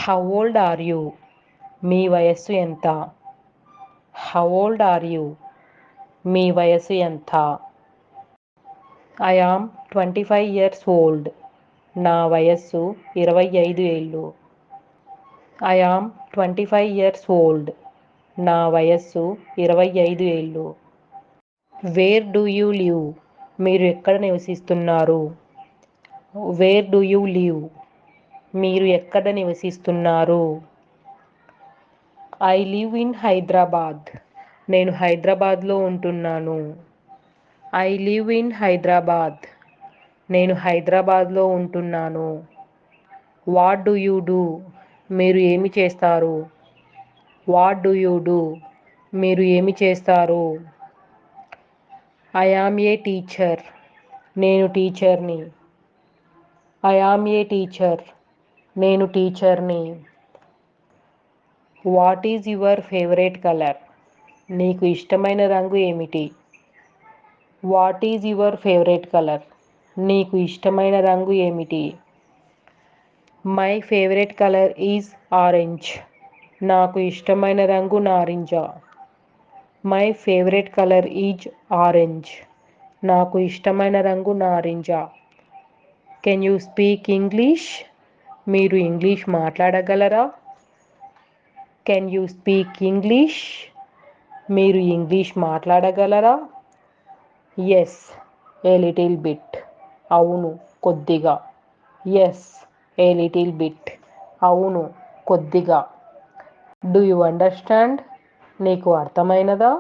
How old are you? మీ వయస్సు ఎంత? How old are you? మీ వయస్సు ఎంత? I am 25 years old. నా వయస్సు 25 ఏళ్ళు. I am 25 years old. నా వయస్సు 25 ఏళ్ళు. Where do you live? మీరు ఎక్కడ నివసిస్తున్నారు? Where do you live? మీరు ఎక్కడ నివసిస్తున్నారు? I live in Hyderabad. నేను హైదరాబాద్లో ఉంటున్నాను. I live in Hyderabad. నేను హైదరాబాద్లో ఉంటున్నాను. What do you do? మీరు ఏమి చేస్తారు? What do you do? మీరు ఏమి చేస్తారు? I am a teacher. నేను టీచర్ని. I am a teacher. నేను టీచర్ని. What is your favourite colour? నీకు ఇష్టమైన రంగు ఏమిటి? What is your favourite colour? నీకు ఇష్టమైన రంగు ఏమిటి? My favourite colour is orange. నాకు ఇష్టమైన రంగు నారింజ. My favourite colour is orange. నాకు ఇష్టమైన రంగు నారింజ. Can you speak English? మీరు ఇంగ్లీష్ మాట్లాడగలరా? Can you speak English? మీరు ఇంగ్లీష్ మాట్లాడగలరా? Yes, a little bit. అవును, కొద్దిగా. Yes, a little bit. అవును, కొద్దిగా. Do you understand? నీకు అర్థమైనదా?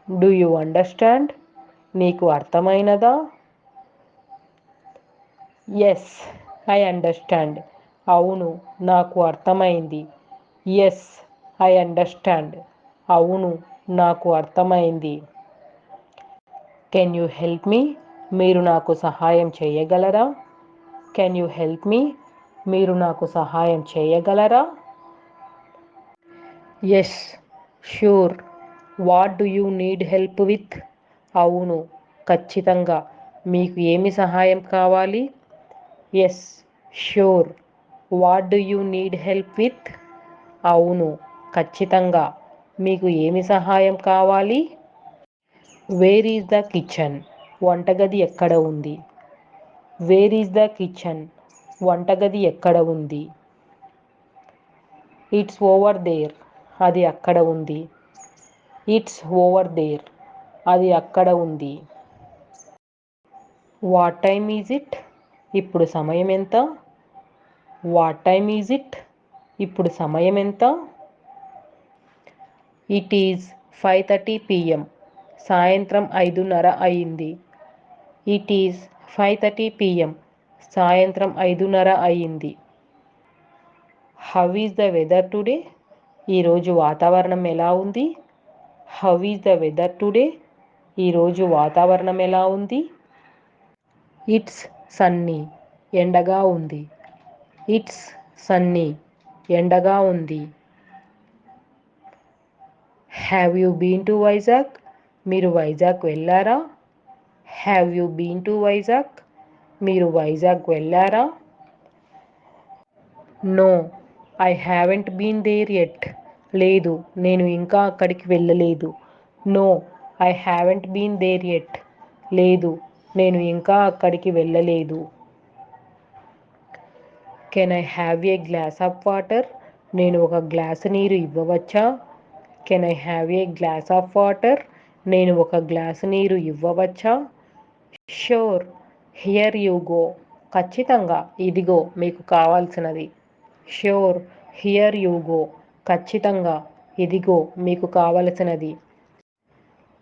Do you understand? నీకు అర్థమైనదా? Yes, I understand. అవును, నాకు అర్థమైంది. Yes, I understand. అవును, నాకు అర్థమైంది. Can you help me? మీరు నాకు సహాయం చేయగలరా? Can you help me? మీరు నాకు సహాయం చేయగలరా? Yes, sure. What do you need help with? అవును, ఖచ్చితంగా. మీకు ఏమి సహాయం కావాలి? Yes, sure. What do you need help with? అవును, ఖచ్చితంగా. మీకు ఏమి సహాయం కావాలి? Where is the kitchen? వంటగది ఎక్కడ ఉంది? Where is the kitchen? వంటగది ఎక్కడ ఉంది? It's over there. అది అక్కడ ఉంది. It's over there. అది అక్కడ ఉంది. What time is it? ఇప్పుడు సమయం ఎంత? What time is it? ఇప్పుడు సమయం ఎంత? It is 5:30 PM. సాయంత్రం 5:30 అయింది. It is 5:30 PM. సాయంత్రం 5:30 అయింది. How is the weather today? ఈరోజు వాతావరణం ఎలా ఉంది? How is the weather today? ఈరోజు వాతావరణం ఎలా ఉంది? It's sunny. ఎండగా ఉంది. It's sunny. ఎండగా ఉంది. Have you been to Vizag? మీరు వైజాగ్ వెళ్ళారా? Have you been to Vizag? మీరు వైజాగ్ వెళ్ళారా? No, I haven't been there yet. లేదు, నేను ఇంకా అక్కడికి వెళ్ళలేదు. No, I haven't been there yet. లేదు, నేను ఇంకా అక్కడికి వెళ్ళలేదు. Can I have a glass of water? నేను ఒక గ్లాసు నీరు ఇవ్వవచ్చా? Can I have a glass of water? నేను ఒక గ్లాసు నీరు ఇవ్వవచ్చా? Sure, here you go. ఖచ్చితంగా, ఇదిగో మీకు కావాల్సినది. Sure, here you go. ఖచ్చితంగా, ఇదిగో మీకు కావలసినది.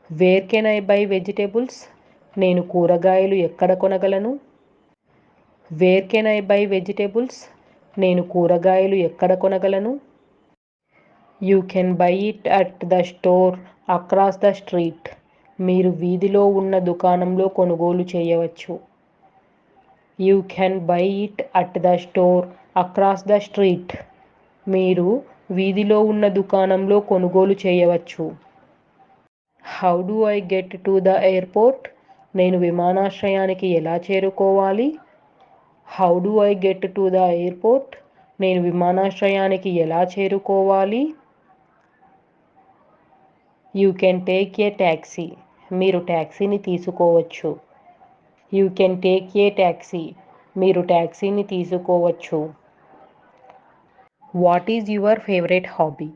Where can I buy vegetables? నేను కూరగాయలు ఎక్కడ కొనగలను? Where can I buy vegetables? నేను కూరగాయలు ఎక్కడ కొనగలను? You can buy it at the store across the street. మీరు వీధిలో ఉన్న దుకాణంలో కొనుగోలు చేయవచ్చు. You can buy it at the store across the street. మీరు వీధిలో ఉన్న దుకాణంలో కొనుగోలు చేయవచ్చు. How do I get to the airport? నేను విమానాశ్రయానికి ఎలా చేరుకోవాలి? How do I get to the airport? నేను విమానాశ్రయానికి ఎలా చేరుకోవాలి? You can take a taxi. మీరు ట్యాక్సీని తీసుకోవచ్చు. You can take a taxi. మీరు ట్యాక్సీని తీసుకోవచ్చు. What is your favourite hobby?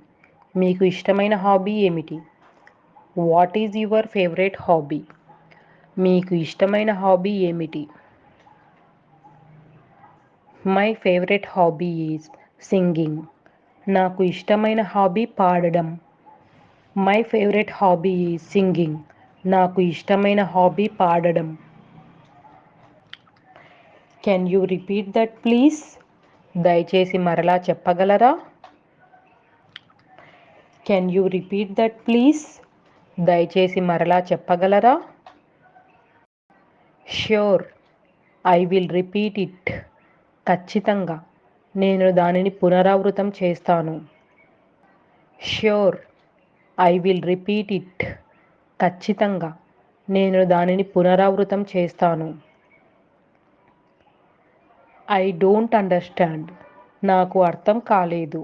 మీకు ఇష్టమైన హాబీ ఏమిటి? What is your favourite hobby? మీకు ఇష్టమైన హాబీ ఏమిటి? My favourite hobby is singing. నాకు ఇష్టమైన హాబీ పాడడం. My favourite hobby is singing. నాకు ఇష్టమైన హాబీ పాడడం. Can you repeat that please? దయచేసి మరలా చెప్పగలరా? Can you repeat that please? దయచేసి మరలా చెప్పగలరా? Sure, I will repeat it. ఖచ్చితంగా, నేను దానిని పునరావృతం చేస్తాను. Sure, I will repeat it. ఖచ్చితంగా, నేను దానిని పునరావృతం చేస్తాను. I don't understand. నాకు అర్థం కాలేదు.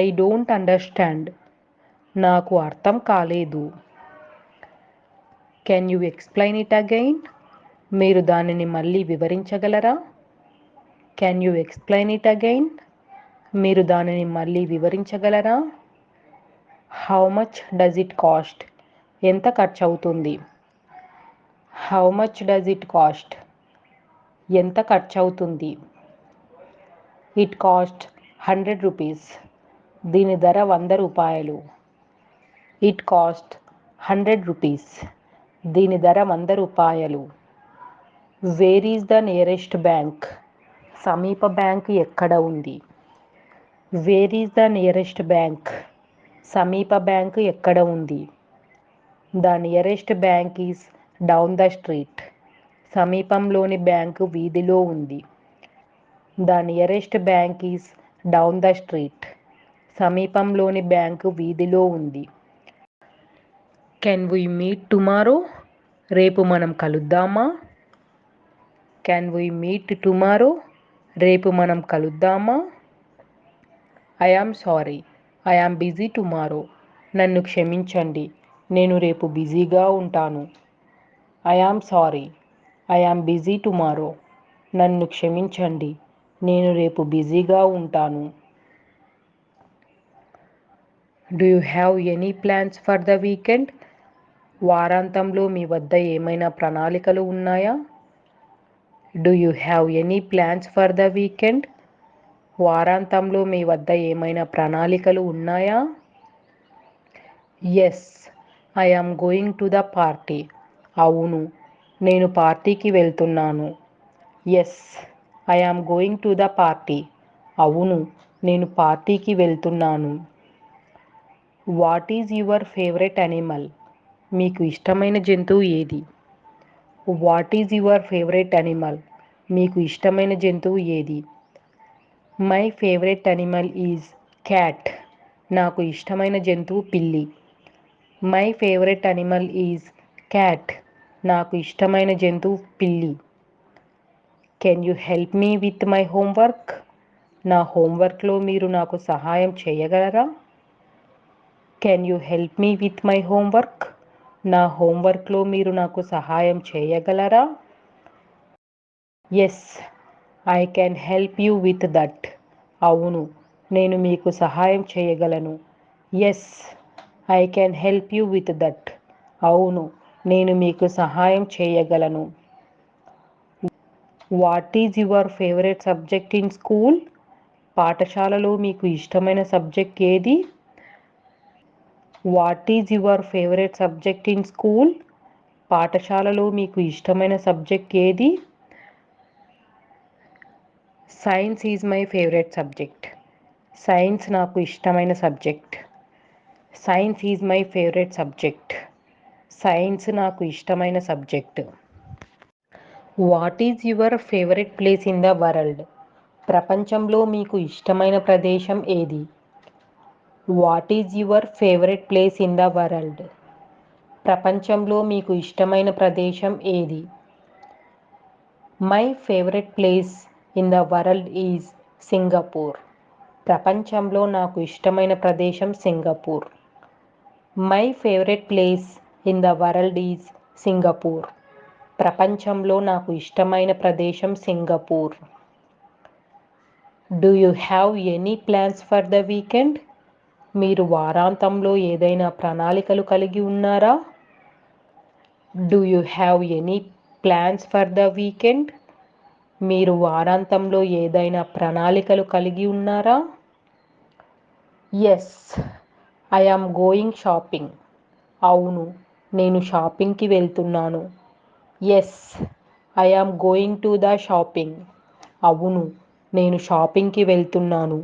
I don't understand. నాకు అర్థం కాలేదు. Can you explain it again? మీరు దానిని మళ్ళీ వివరించగలరా? Can you explain it again? మీరు దానిని మళ్ళీ వివరించగలరా? How much does it cost? ఎంత ఖర్చు అవుతుంది? How much does it cost? ఎంత ఖర్చు అవుతుంది? It cost 100 rupees. దీని ధర 100 రూపాయలు. It cost 100 rupees. దీని ధర 100 రూపాయలు. Where is the nearest bank? సమీప బ్యాంకు ఎక్కడ ఉంది? Where is the nearest bank? సమీప బ్యాంకు ఎక్కడ ఉంది? The nearest bank is down the street. సమీపంలోని బ్యాంకు వీధిలో ఉంది. The nearest bank is down the street. సమీపంలోని బ్యాంకు వీధిలో ఉంది. Can we meet tomorrow? రేపు మనం కలుద్దామా? Can we meet tomorrow? రేపు మనం కలుద్దామా? I am sorry, I am busy tomorrow. నన్ను క్షమించండి, నేను రేపు బిజీగా ఉంటాను. I am sorry, I am busy tomorrow. నన్ను క్షమించండి, నేను రేపు బిజీగా ఉంటాను. Do you have any plans for the weekend? వారాంతంలో మీ వద్ద ఏమైనా ప్రణాళికలు ఉన్నాయా? Do you have any plans for the weekend? వారాంతంలో మీ వద్ద ఏమైనా ప్రణాళికలు ఉన్నాయా? Yes, I am going to the party. అవును, నేను పార్టీకి వెళ్తున్నాను. Yes, I am going to the party. అవును, నేను పార్టీకి వెళ్తున్నాను. What is your favourite animal? మీకు ఇష్టమైన జంతువు ఏది? What is your favourite animal? మీకు ఇష్టమైన జంతువు ఏది? My favourite animal is cat. నాకు ఇష్టమైన జంతువు పిల్లి. My favourite animal is cat. నాకు ఇష్టమైన జంతువు పిల్లి. Can you help me with my homework? నా హోంవర్క్లో మీరు నాకు సహాయం చేయగలరా? Can you help me with my homework? నా హోంవర్క్లో మీరు నాకు సహాయం చేయగలరా? Yes, I can help you with that. అవును, నేను మీకు సహాయం చేయగలను. Yes, I can help you with that. అవును, నేను మీకు సహాయం చేయగలను. What is your favourite subject in school? పాఠశాలలో మీకు ఇష్టమైన సబ్జెక్ట్ ఏది? What is your favourite subject in school? పాఠశాలలో మీకు ఇష్టమైన సబ్జెక్ట్ ఏది? Science is my favourite subject. Science నాకు ఇష్టమైన subject. Science is my favourite subject. Science నాకు ఇష్టమైన subject. What is your favourite place in the world? ప్రపంచంలో మీకు ఇష్టమైన ప్రదేశం ఏది? What is your favourite place in the world? ప్రపంచంలో మీకు ఇష్టమైన ప్రదేశం ఏది? My favourite place in the world is Singapore. ప్రపంచంలో నాకు ఇష్టమైన ప్రదేశం Singapore. My favourite place in the world is Singapore. ప్రపంచంలో నాకు ఇష్టమైన ప్రదేశం Singapore. Do you have any plans for the weekend? మీరు వారాంతంలో ఏదైనా ప్రణాళికలు కలిగి ఉన్నారా? Do you have any plans for the weekend? మీరు వారాంతంలో ఏదైనా ప్రణాళికలు కలిగి ఉన్నారా? Yes, I am going shopping. అవును, నేను షాపింగ్కి వెళ్తున్నాను. Yes, I am going to the shopping. అవును, నేను షాపింగ్కి వెళ్తున్నాను.